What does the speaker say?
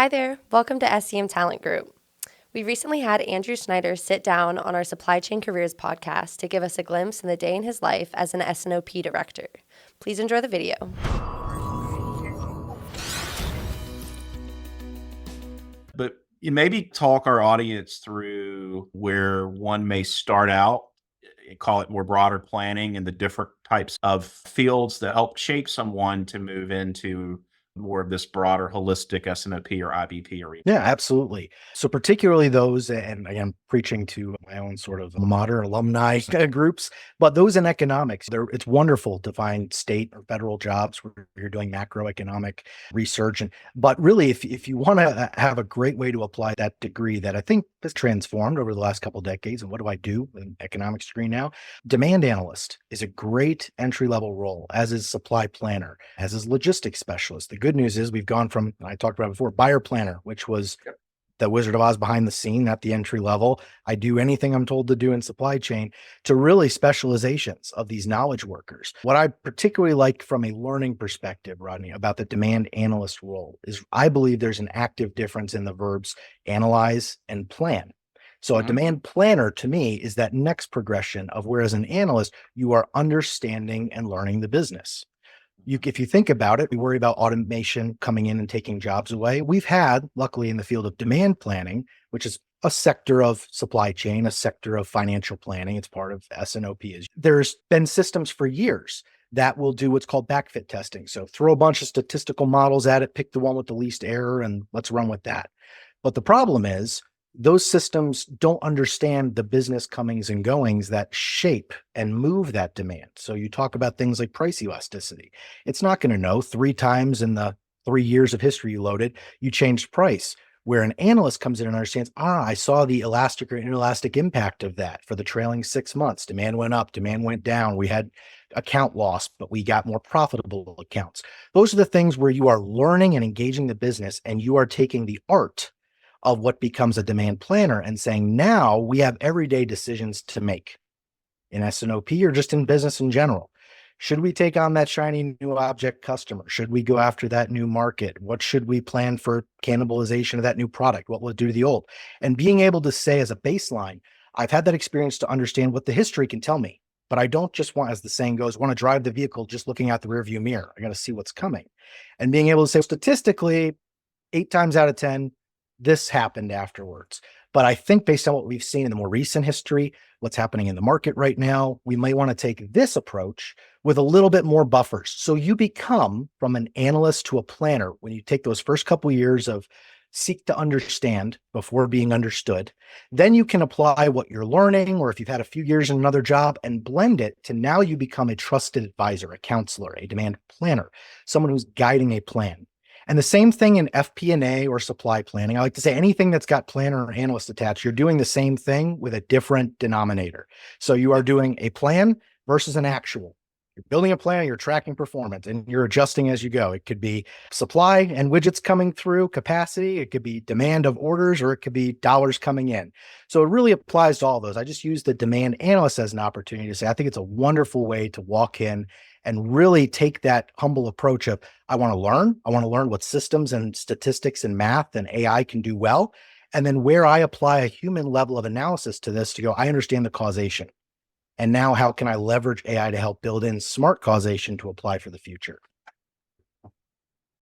Hi there, welcome to SEM Talent Group. We recently had Andrew Schneider sit down on our Supply Chain Careers podcast to give us a glimpse in the day in his life as an S&OP director. Please enjoy the video. But you maybe talk our audience through where one may start out, call it more broader planning and the different types of fields that help shape someone to move into more of this broader holistic S&OP or IBP arena. Yeah, absolutely. So particularly those, and again, preaching to my own sort of modern alumni groups, but those in economics, it's wonderful to find state or federal jobs where you're doing macroeconomic research. But really, if you want to have a great way to apply that degree that I think has transformed over the last couple of decades, and what do I do with an economics degree now? Demand analyst is a great entry-level role, as is supply planner, as is logistics specialist. The good news is we've gone from, I talked about before, buyer planner, which was the Wizard of Oz behind the scene, not the entry level. I do anything I'm told to do in supply chain, to really specializations of these knowledge workers. What I particularly like from a learning perspective, Rodney, about the demand analyst role is I believe there's an active difference in the verbs analyze and plan. So a demand planner to me is that next progression of whereas an analyst, you are understanding and learning the business. If you think about it, we worry about automation coming in and taking jobs away. We've had, luckily, in the field of demand planning, which is a sector of supply chain, a sector of financial planning. It's part of S&OP. There's been systems for years that will do what's called backfit testing. So throw a bunch of statistical models at it, pick the one with the least error, and let's run with that. But the problem is, those systems don't understand the business comings and goings that shape and move that demand. So you talk about things like price elasticity. It's not going to know 3 times in the 3 years of history you loaded, you changed price. Where an analyst comes in and understands, I saw the elastic or inelastic impact of that for the trailing 6 months. Demand went up, demand went down. We had account loss, but we got more profitable accounts. Those are the things where you are learning and engaging the business, and you are taking the art of what becomes a demand planner and saying, now we have everyday decisions to make in S&OP or just in business in general. Should we take on that shiny new object customer? Should we go after that new market? What should we plan for cannibalization of that new product? What will it do to the old? And being able to say as a baseline, I've had that experience to understand what the history can tell me, but I don't just want, as the saying goes, want to drive the vehicle just looking out the rearview mirror. I got to see what's coming. And being able to say statistically, 8 times out of 10, this happened afterwards. But I think based on what we've seen in the more recent history, what's happening in the market right now, we might want to take this approach with a little bit more buffers. So you become from an analyst to a planner when you take those first couple of years of seek to understand before being understood. Then you can apply what you're learning, or if you've had a few years in another job, and blend it to now you become a trusted advisor, a counselor, a demand planner, someone who's guiding a plan. And the same thing in FP&A or supply planning. I like to say anything that's got planner or analyst attached, you're doing the same thing with a different denominator. So you are doing a plan versus an actual. You're building a plan, you're tracking performance, and you're adjusting as you go. It could be supply and widgets coming through, capacity. It could be demand of orders, or it could be dollars coming in. So it really applies to all those. I just use the demand analyst as an opportunity to say, I think it's a wonderful way to walk in and really take that humble approach of, I want to learn what systems and statistics and math and AI can do well. And then where I apply a human level of analysis to this to go, I understand the causation. And now how can I leverage AI to help build in smart causation to apply for the future?